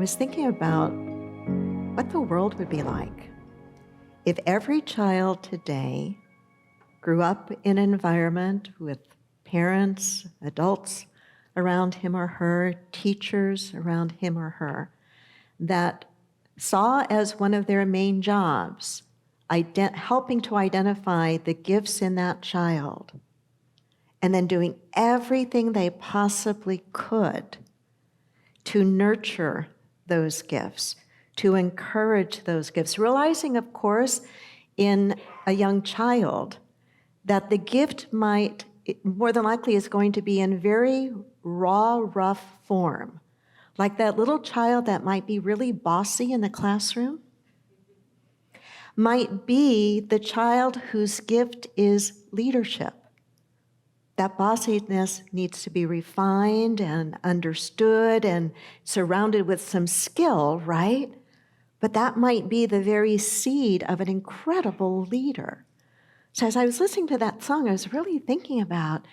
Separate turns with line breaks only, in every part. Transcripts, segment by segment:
was thinking about what the world would be like if every child today grew up in an environment with parents, adults around him or her, teachers around him or her, that saw as one of their main jobs helping to identify the gifts in that child, and then doing everything they possibly could to nurture those gifts, to encourage those gifts, realizing, of course, in a young child that the gift might, more than likely, is going to be in very raw, rough form. Like that little child that might be really bossy in the classroom might be the child whose gift is leadership. That bossiness needs to be refined and understood and surrounded with some skill, right? But that might be the very seed of an incredible leader. So as I was listening to that song, I was thinking about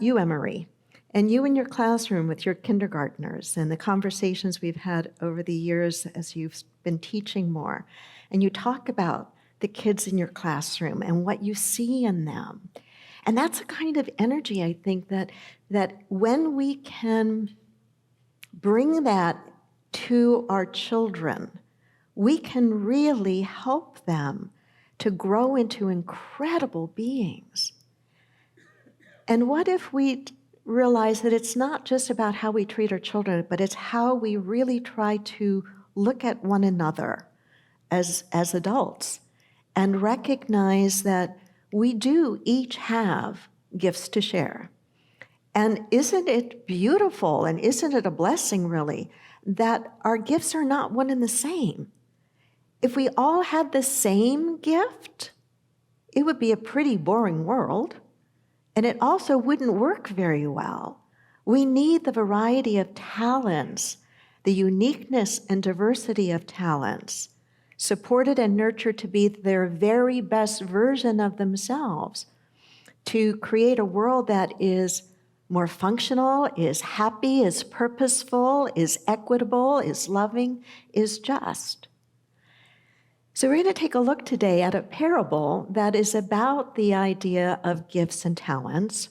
you, Emery, and you in your classroom with your kindergartners and the conversations we've had over the years as you've been teaching more. And you talk about the kids in your classroom and what you see in them. And that's a kind of energy, I think, that when we can bring that to our children, we can really help them to grow into incredible beings. And what if we realize that it's not just about how we treat our children, but it's how we really try to look at one another as adults and recognize that we do each have gifts to share. And isn't it beautiful, and isn't it a blessing, really, that our gifts are not one and the same? If we all had the same gift, it would be a pretty boring world, and it also wouldn't work very well. We need the variety of talents, the uniqueness and diversity of talents, supported and nurtured to be their very best version of themselves, to create a world that is more functional, is happy, is purposeful, is equitable, is loving, is just. So we're going to take a look today at a parable that is about the idea of gifts and talents.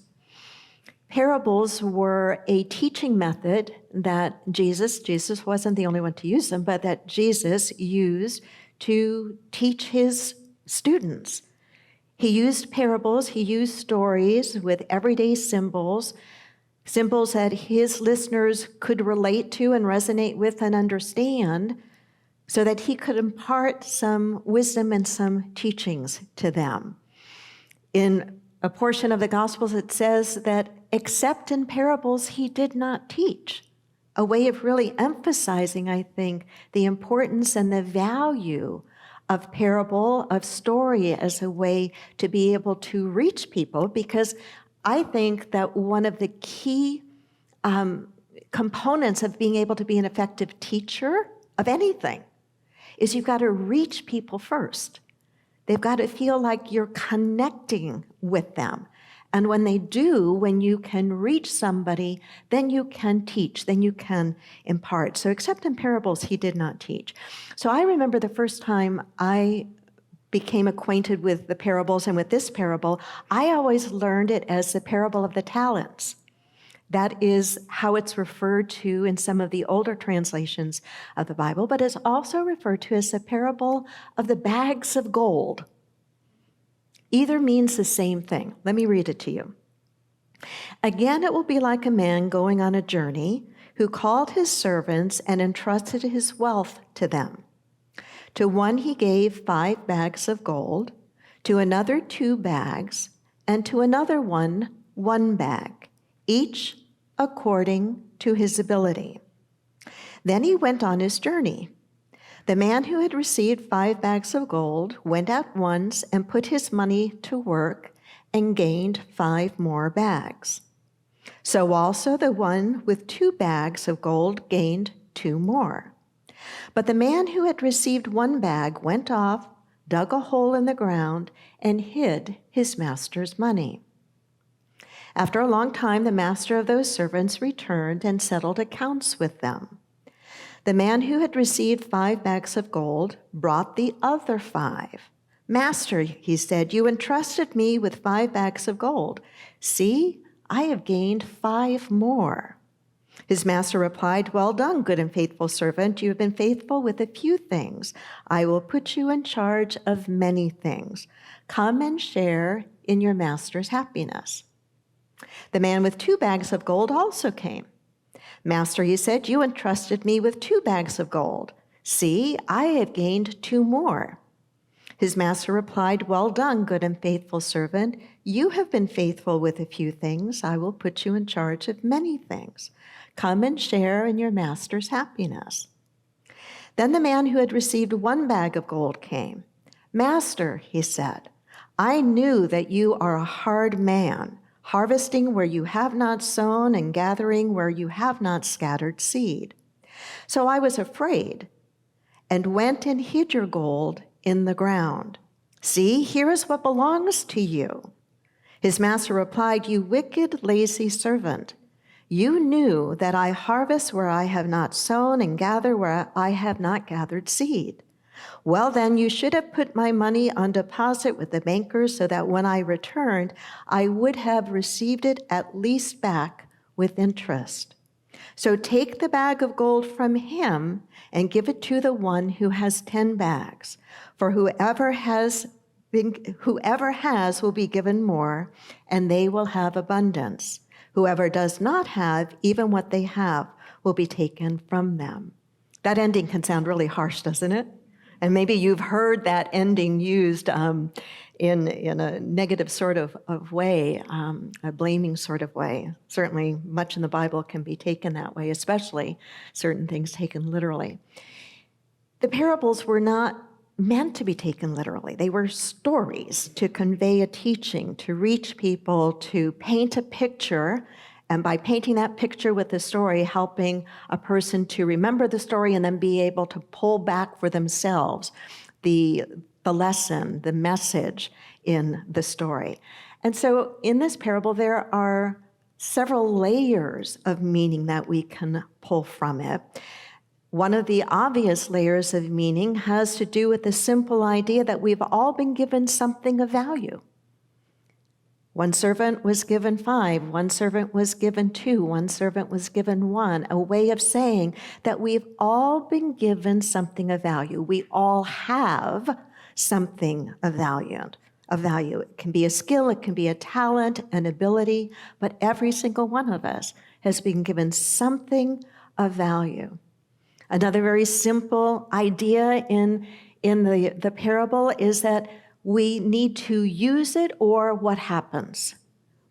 Parables were a teaching method that Jesus wasn't the only one to use them, but that Jesus used to teach his students. He used parables, he used stories with everyday symbols that his listeners could relate to and resonate with and understand, so that he could impart some wisdom and some teachings to them. In a portion of the Gospels, it says that except in parables, he did not teach. A way of really emphasizing, I think, the importance and the value of parable, of story, as a way to be able to reach people, because I think that one of the key components of being able to be an effective teacher of anything is you've got to reach people first. They've got to feel like you're connecting with them. And when they do, when you can reach somebody, then you can teach, then you can impart. So except in parables, he did not teach. So I remember the first time I became acquainted with the parables and with this parable, I always learned it as the parable of the talents. That is how it's referred to in some of the older translations of the Bible, but it's also referred to as the parable of the bags of gold. Either means the same thing. Let me read it to you. Again, it will be like a man going on a journey who called his servants and entrusted his wealth to them. To one he gave 5 bags of gold, to another 2 bags, and to another 1 bag, each according to his ability. Then he went on his journey. The man who had received 5 bags of gold went at once and put his money to work and gained 5 more bags. So also the one with 2 bags of gold gained 2 more. But the man who had received 1 bag went off, dug a hole in the ground, and hid his master's money. After a long time, the master of those servants returned and settled accounts with them. The man who had received 5 bags of gold brought the other 5. Master, he said, you entrusted me with 5 bags of gold. See, I have gained 5 more. His master replied, well done, good and faithful servant. You have been faithful with a few things. I will put you in charge of many things. Come and share in your master's happiness. The man with 2 bags of gold also came. Master, he said, you entrusted me with 2 bags of gold. See, I have gained 2 more. His master replied, well done, good and faithful servant. You have been faithful with a few things. I will put you in charge of many things. Come and share in your master's happiness. Then the man who had received 1 bag of gold came. Master, he said, I knew that you are a hard man, harvesting where you have not sown and gathering where you have not scattered seed. So I was afraid and went and hid your gold in the ground. See, here is what belongs to you. His master replied, you wicked, lazy servant. You knew that I harvest where I have not sown and gather where I have not gathered seed. Well, then you should have put my money on deposit with the bankers so that when I returned, I would have received it at least back with interest. So take the bag of gold from him and give it to the one who has 10 bags. For whoever has will be given more, and they will have abundance. Whoever does not have, even what they have, will be taken from them. That ending can sound really harsh, doesn't it? And maybe you've heard that ending used in a negative sort of way, a blaming sort of way. Certainly much in the Bible can be taken that way, especially certain things taken literally. The parables were not meant to be taken literally. They were stories to convey a teaching, to reach people, to paint a picture, and by painting that picture with the story, helping a person to remember the story and then be able to pull back for themselves the lesson, the message in the story. And so in this parable, there are several layers of meaning that we can pull from it. One of the obvious layers of meaning has to do with the simple idea that we've all been given something of value. One servant was given 5, one servant was given 2, one servant was given 1, a way of saying that we've all been given something of value. We all have something of value. It can be a skill, it can be a talent, an ability, but every single one of us has been given something of value. Another very simple idea in the parable is that we need to use it, or what happens?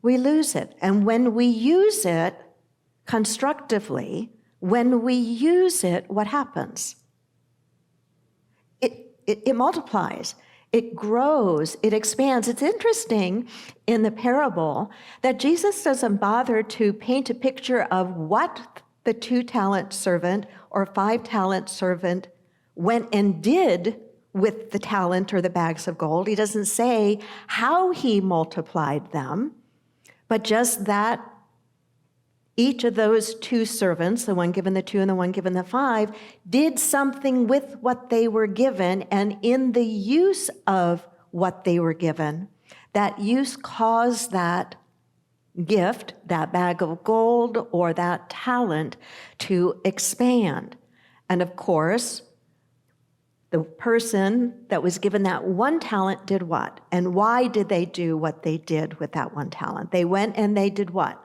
We lose it. And when we use it constructively, when we use it, what happens? It multiplies, it grows, it expands. It's interesting in the parable that Jesus doesn't bother to paint a picture of what the 2-talent servant or 5-talent servant went and did with the talent or the bags of gold. He doesn't say how he multiplied them, but just that each of those 2 servants, the one given the 2 and the one given the 5, did something with what they were given, and in the use of what they were given, that use caused that gift, that bag of gold or that talent, to expand. And of course, the person that was given that 1 talent did what? And why did they do what they did with that 1 talent? They went and they did what?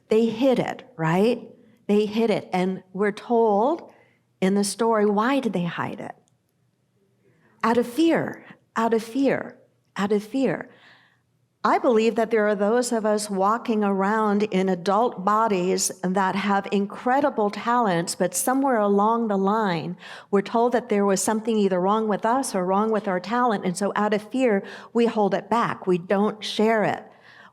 They hid it, right? They hid it. And we're told in the story, why did they hide it? Out of fear, out of fear, out of fear. I believe that there are those of us walking around in adult bodies that have incredible talents, but somewhere along the line, we're told that there was something either wrong with us or wrong with our talent, and so out of fear, we hold it back. We don't share it,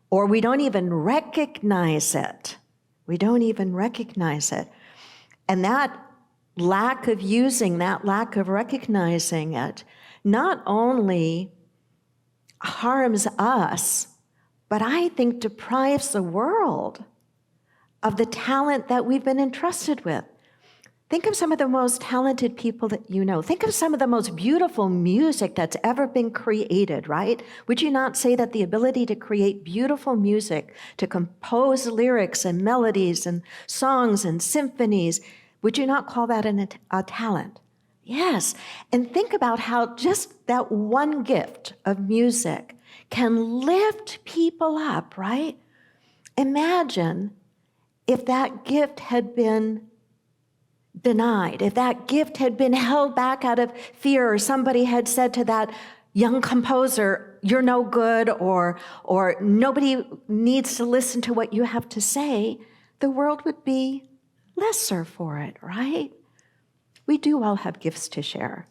or we don't even recognize it. We don't even recognize it. And that lack of using, that lack of recognizing it, not only harms us, but I think deprives the world of the talent that we've been entrusted with. Think of some of the most talented people that you know. Think of some of the most beautiful music that's ever been created, right? Would you not say that the ability to create beautiful music, to compose lyrics and melodies and songs and symphonies, would you not call that a talent? Yes. And think about how just that one gift of music can lift people up, right? Imagine if that gift had been denied, if that gift had been held back out of fear, or somebody had said to that young composer, you're no good, or nobody needs to listen to what you have to say, the world would be lesser for it, right? We do all have gifts to share.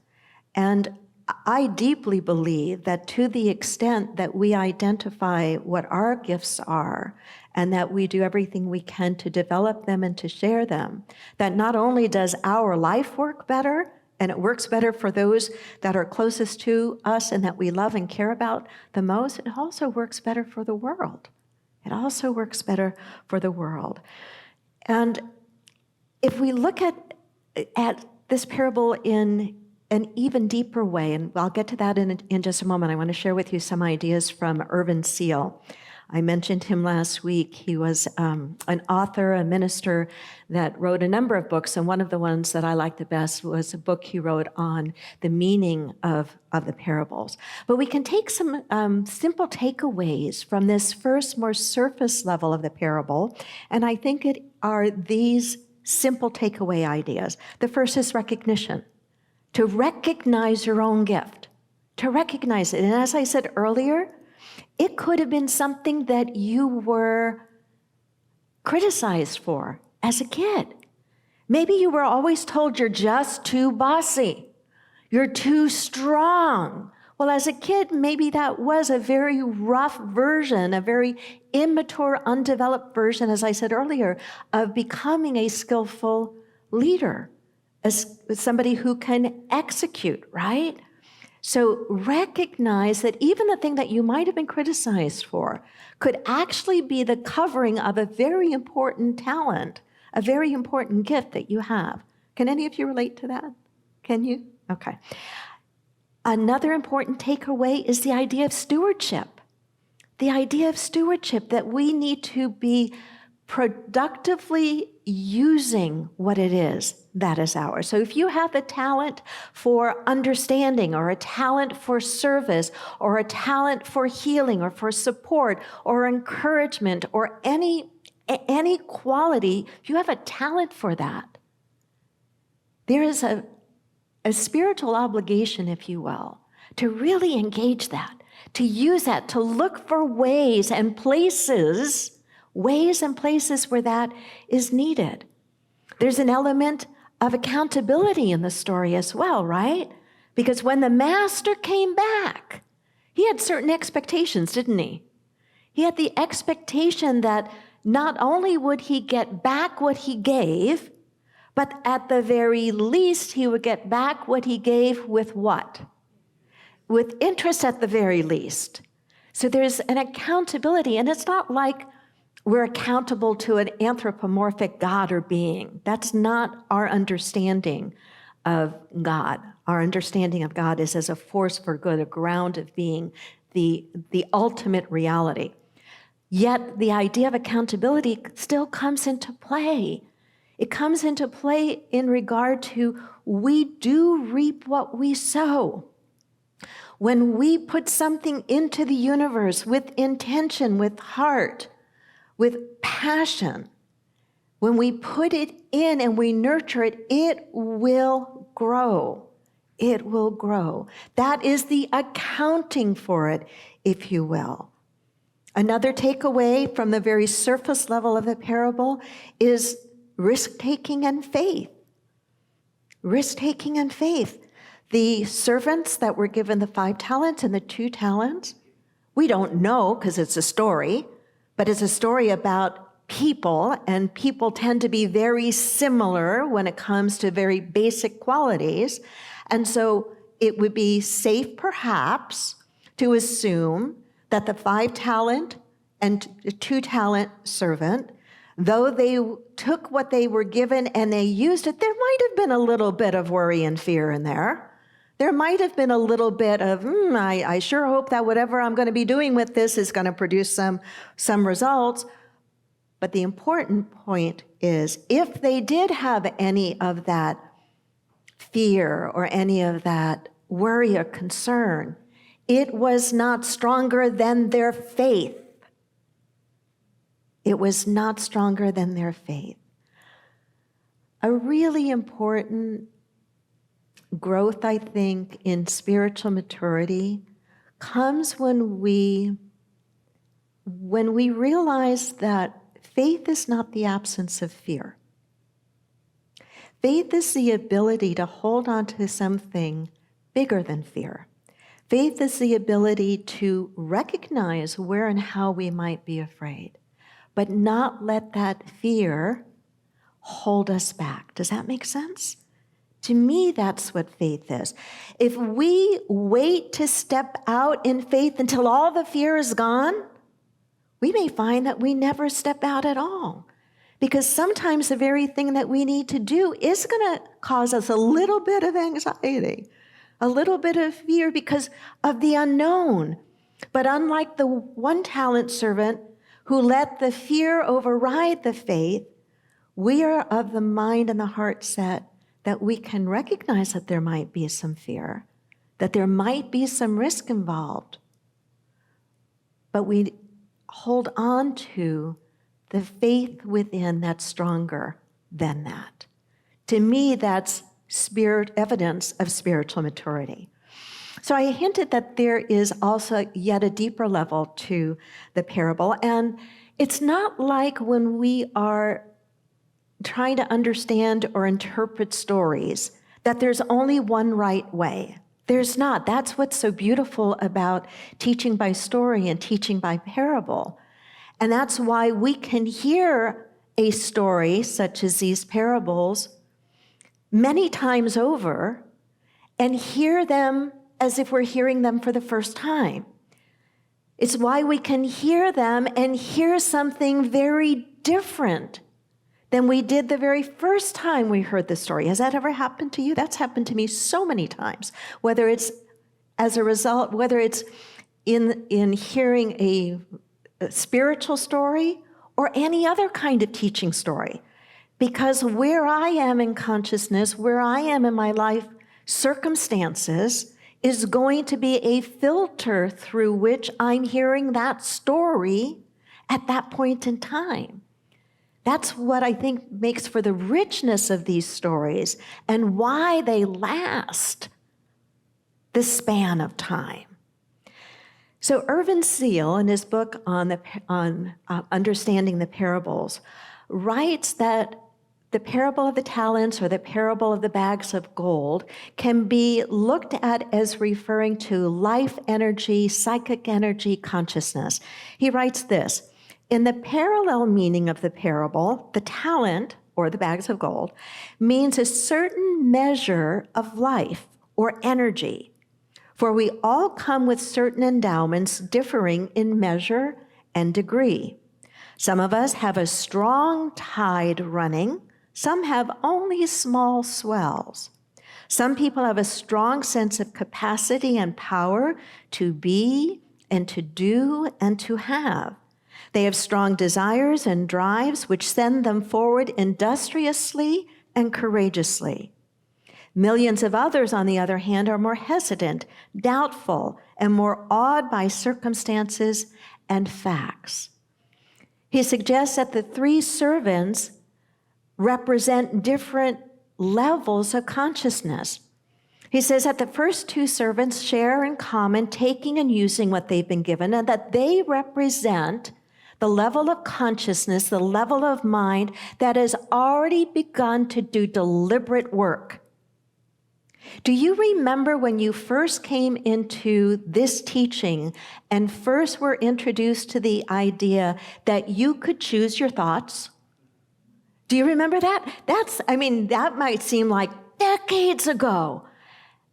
And I deeply believe that to the extent that we identify what our gifts are and that we do everything we can to develop them and to share them, that not only does our life work better, and it works better for those that are closest to us and that we love and care about the most, it also works better for the world. It also works better for the world. And if we look at this parable in an even deeper way, and I'll get to that in just a moment. I want to share with you some ideas from Irvin Seal. I mentioned him last week. He was an author, a minister that wrote a number of books, and one of the ones that I liked the best was a book he wrote on the meaning of the parables. But we can take some simple takeaways from this first, more surface level of the parable, and I think it are these simple takeaway ideas. The first is recognition. To recognize your own gift, to recognize it. And as I said earlier, it could have been something that you were criticized for as a kid. Maybe you were always told you're just too bossy, you're too strong. Well, as a kid, maybe that was a very rough version, a very immature, undeveloped version, as I said earlier, of becoming a skillful leader. As somebody who can execute, right? So recognize that even the thing that you might have been criticized for could actually be the covering of a very important talent, a very important gift that you have. Can any of you relate to that? Can you? Okay. Another important takeaway is the idea of stewardship. The idea of stewardship, that we need to be productively using what it is that is ours. So if you have a talent for understanding, or a talent for service, or a talent for healing, or for support, or encouragement, or any quality, if you have a talent for that, there is a spiritual obligation, if you will, to really engage that, to use that, to look for ways and places where that is needed. There's an element of accountability in the story as well, right? Because when the master came back, he had certain expectations, didn't he? He had the expectation that not only would he get back what he gave, but at the very least, he would get back what he gave with what? With interest at the very least. So there's an accountability, and it's not like we're accountable to an anthropomorphic God or being. That's not our understanding of God. Our understanding of God is as a force for good, a ground of being, the ultimate reality. Yet the idea of accountability still comes into play. It comes into play in regard to we do reap what we sow. When we put something into the universe with intention, with heart, with passion, when we put it in and we nurture it, it will grow. It will grow. That is the accounting for it, if you will. Another takeaway from the very surface level of the parable is risk-taking and faith. Risk-taking and faith. The servants that were given the 5 talents and the 2 talents, we don't know because it's a story, but it's a story about people, and people tend to be very similar when it comes to very basic qualities. And so it would be safe, perhaps, to assume that the 5 talent and 2 talent servant Though they took what they were given and they used it, there might have been a little bit of worry and fear in there. There might have been a little bit of, I sure hope that whatever I'm going to be doing with this is going to produce some results. But the important point is, if they did have any of that fear or any of that worry or concern, it was not stronger than their faith. It was not stronger than their faith. A really important growth, I think, in spiritual maturity comes when we realize that faith is not the absence of fear. Faith is the ability to hold on to something bigger than fear. Faith is the ability to recognize where and how we might be afraid, but not let that fear hold us back. Does that make sense? To me, that's what faith is. If we wait to step out in faith until all the fear is gone, we may find that we never step out at all. Because sometimes the very thing that we need to do is going to cause us a little bit of anxiety, a little bit of fear because of the unknown. But unlike the one-talent servant who let the fear override the faith, we are of the mind and the heart set that we can recognize that there might be some fear, that there might be some risk involved, but we hold on to the faith within that's stronger than that. To me, that's evidence of spiritual maturity. So I hinted that there is also yet a deeper level to the parable, and it's not like when we are trying to understand or interpret stories that there's only one right way. There's not. That's what's so beautiful about teaching by story and teaching by parable. And that's why we can hear a story such as these parables many times over and hear them as if we're hearing them for the first time. It's why we can hear them and hear something very different than we did the very first time we heard the story. Has that ever happened to you? That's happened to me so many times, whether it's as a result, whether it's in hearing a spiritual story or any other kind of teaching story. Because where I am in consciousness, where I am in my life circumstances is going to be a filter through which I'm hearing that story at that point in time. That's what I think makes for the richness of these stories and why they last the span of time. So Irvin Seal, in his book on understanding the parables, writes that the parable of the talents or the parable of the bags of gold can be looked at as referring to life energy, psychic energy, consciousness. He writes this: in the parallel meaning of the parable, the talent, or the bags of gold, means a certain measure of life or energy. For we all come with certain endowments differing in measure and degree. Some of us have a strong tide running. Some have only small swells. Some people have a strong sense of capacity and power to be and to do and to have. They have strong desires and drives which send them forward industriously and courageously. Millions of others, on the other hand, are more hesitant, doubtful, and more awed by circumstances and facts. He suggests that the three servants represent different levels of consciousness. He says that the first two servants share in common taking and using what they've been given, and that they represent the level of consciousness, the level of mind that has already begun to do deliberate work. Do you remember when you first came into this teaching and first were introduced to the idea that you could choose your thoughts? Do you remember that? That might seem like decades ago.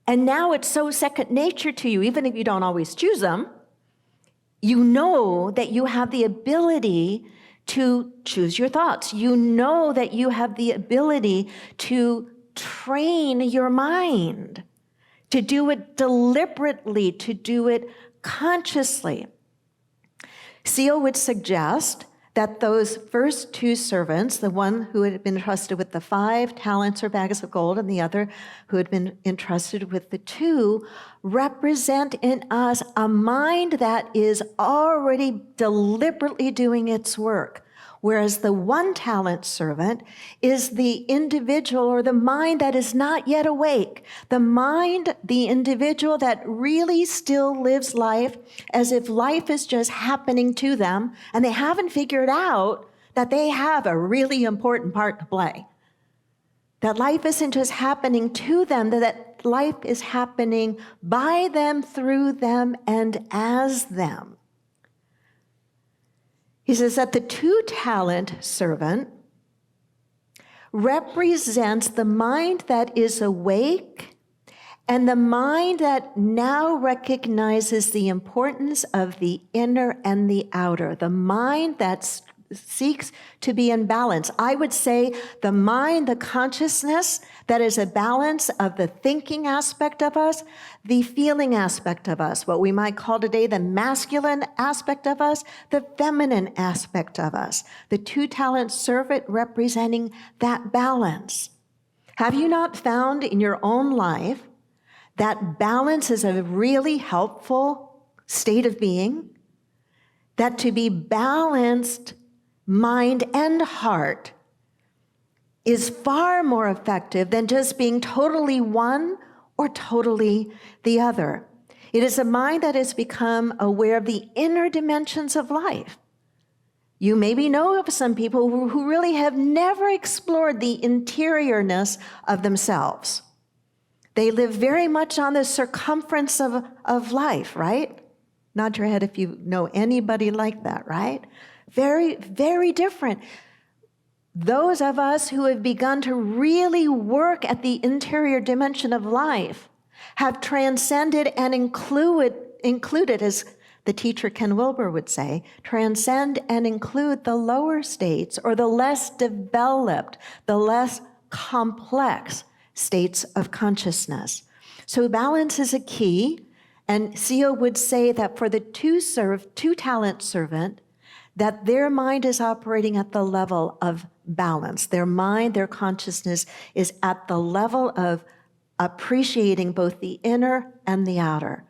And now it's so second nature to you, even if you don't always choose them. You know that you have the ability to choose your thoughts. You know that you have the ability to train your mind, to do it deliberately, to do it consciously. Seal would suggest that those first two servants, the one who had been entrusted with the 5 talents or bags of gold and the other who had been entrusted with the 2, represent in us a mind that is already deliberately doing its work. Whereas the 1 talent servant is the individual or the mind that is not yet awake. The mind, the individual that really still lives life as if life is just happening to them and they haven't figured out that they have a really important part to play. That life isn't just happening to them, that life is happening by them, through them, and as them. He says that the 2-talent servant represents the mind that is awake and the mind that now recognizes the importance of the inner and the outer, the mind that seeks to be in balance. I would say the mind, the consciousness that is a balance of the thinking aspect of us, the feeling aspect of us, what we might call today the masculine aspect of us, the feminine aspect of us. The 2-talent servant representing that balance. Have you not found in your own life that balance is a really helpful state of being? That to be balanced mind and heart is far more effective than just being totally one or totally the other. It is a mind that has become aware of the inner dimensions of life. You maybe know of some people who really have never explored the interiorness of themselves. They live very much on the circumference of life, right? Nod your head if you know anybody like that, right? Very, very different. Those of us who have begun to really work at the interior dimension of life have transcended and included, as the teacher Ken Wilber would say, transcend and include the lower states or the less developed, the less complex states of consciousness. So balance is a key, and Seal would say that for the 2-talent servant, that their mind is operating at the level of balance. Their mind, their consciousness is at the level of appreciating both the inner and the outer.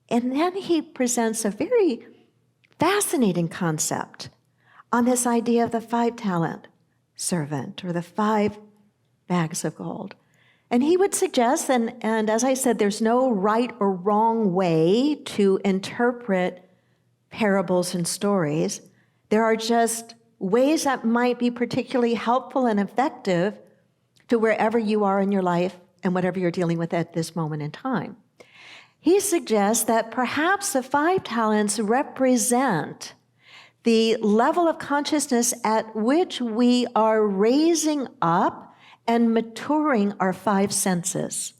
And then he presents a very fascinating concept on this idea of the 5-talent servant or the 5 bags of gold. And he would suggest, and as I said, there's no right or wrong way to interpret parables and stories. There are just ways that might be particularly helpful and effective to wherever you are in your life and whatever you're dealing with at this moment in time. He suggests that perhaps the 5 talents represent the level of consciousness at which we are raising up and maturing our 5 senses.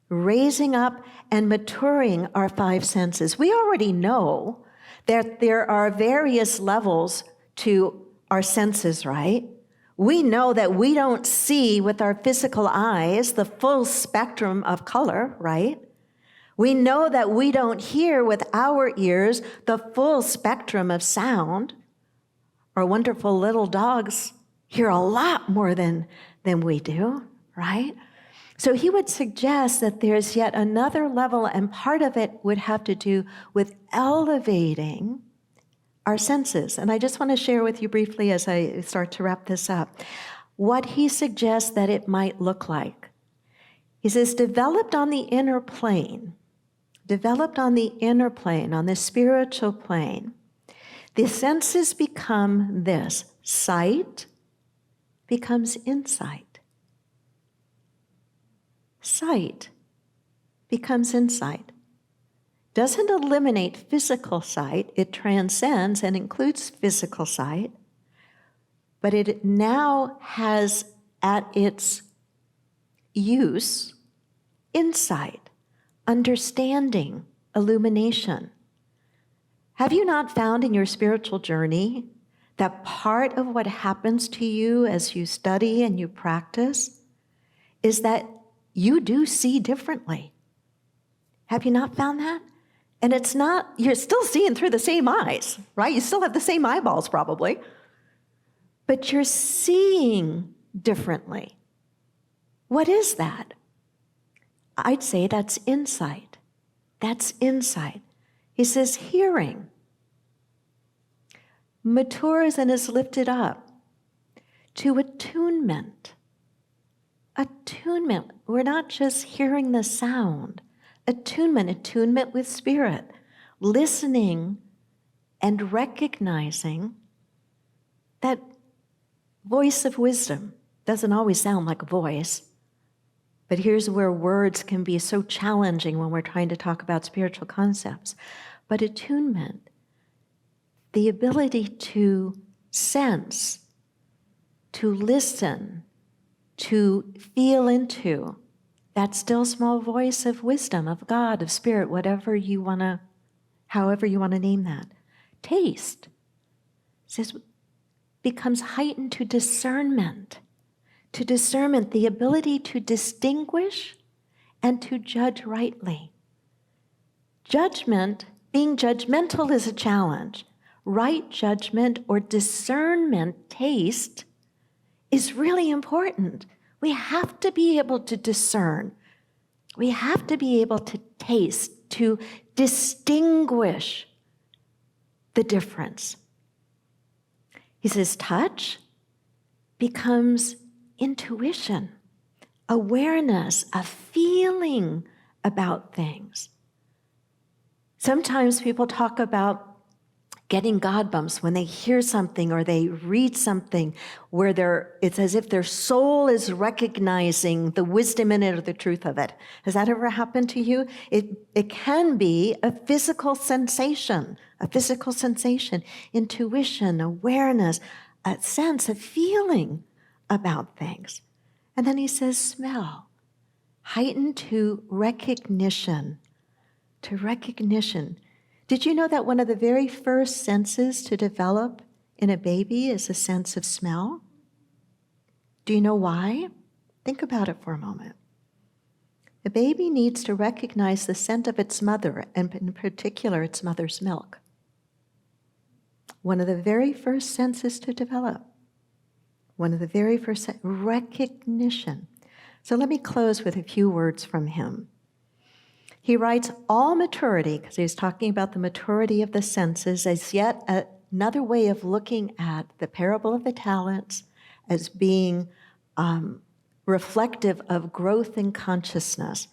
Raising up and maturing our 5 senses. We already know that there are various levels to our senses, right? We know that we don't see with our physical eyes the full spectrum of color, right? We know that we don't hear with our ears the full spectrum of sound. Our wonderful little dogs hear a lot more than we do, right? So he would suggest that there's yet another level, and part of it would have to do with elevating our senses. And I just want to share with you briefly as I start to wrap this up, what he suggests that it might look like. He says, developed on the inner plane, on the spiritual plane, the senses become this: sight becomes insight. Sight becomes insight. Doesn't eliminate physical sight, it transcends and includes physical sight, but it now has at its use insight, understanding, illumination. Have you not found in your spiritual journey that part of what happens to you as you study and you practice is that you do see differently? Have you not found that? And it's not, you're still seeing through the same eyes, right? You still have the same eyeballs probably, but you're seeing differently. What is that? I'd say that's insight. That's insight. He says hearing matures and is lifted up to attunement. Attunement. We're not just hearing the sound. Attunement with spirit, listening and recognizing that voice of wisdom. Doesn't always sound like a voice, but here's where words can be so challenging when we're trying to talk about spiritual concepts. But attunement, the ability to sense, to listen, to feel into that still small voice of wisdom, of God, of spirit, however you want to name that. Taste, says, becomes heightened to discernment, the ability to distinguish and to judge rightly. Judgment, being judgmental is a challenge. Right judgment or discernment, taste, is really important. We have to be able to discern. We have to be able to taste, to distinguish the difference. He says touch becomes intuition, awareness, a feeling about things. Sometimes people talk about getting God bumps when they hear something or they read something where it's as if their soul is recognizing the wisdom in it or the truth of it. Has that ever happened to you? It can be a physical sensation, intuition, awareness, a sense, a feeling about things. And then he says smell, heightened to recognition, Did you know that one of the very first senses to develop in a baby is a sense of smell? Do you know why? Think about it for a moment. A baby needs to recognize the scent of its mother, and in particular, its mother's milk. One of the very first senses to develop. Recognition. So let me close with a few words from him. He writes, all maturity, because he's talking about the maturity of the senses, as yet another way of looking at the parable of the talents as being reflective of growth in consciousness.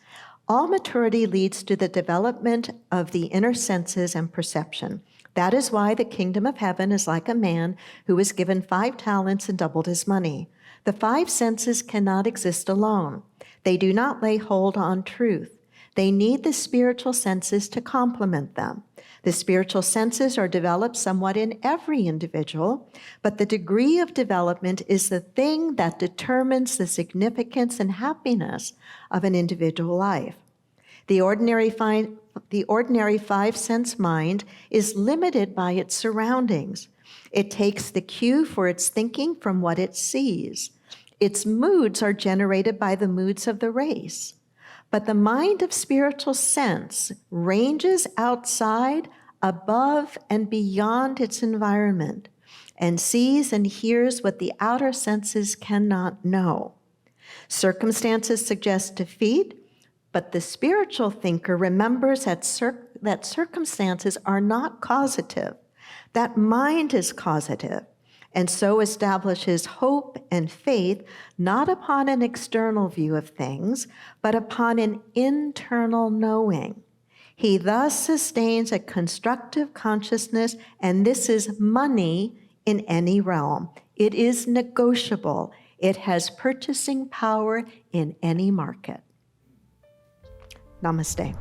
All maturity leads to the development of the inner senses and perception. That is why the kingdom of heaven is like a man who was given 5 talents and doubled his money. The 5 senses cannot exist alone. They do not lay hold on truth. They need the spiritual senses to complement them. The spiritual senses are developed somewhat in every individual, but the degree of development is the thing that determines the significance and happiness of an individual life. The ordinary 5-sense mind is limited by its surroundings. It takes the cue for its thinking from what it sees. Its moods are generated by the moods of the race. But the mind of spiritual sense ranges outside, above, and beyond its environment, and sees and hears what the outer senses cannot know. Circumstances suggest defeat, but the spiritual thinker remembers that circumstances are not causative, that mind is causative, and so establishes hope and faith not upon an external view of things, but upon an internal knowing. He thus sustains a constructive consciousness, and this is money in any realm. It is negotiable. It has purchasing power in any market. Namaste.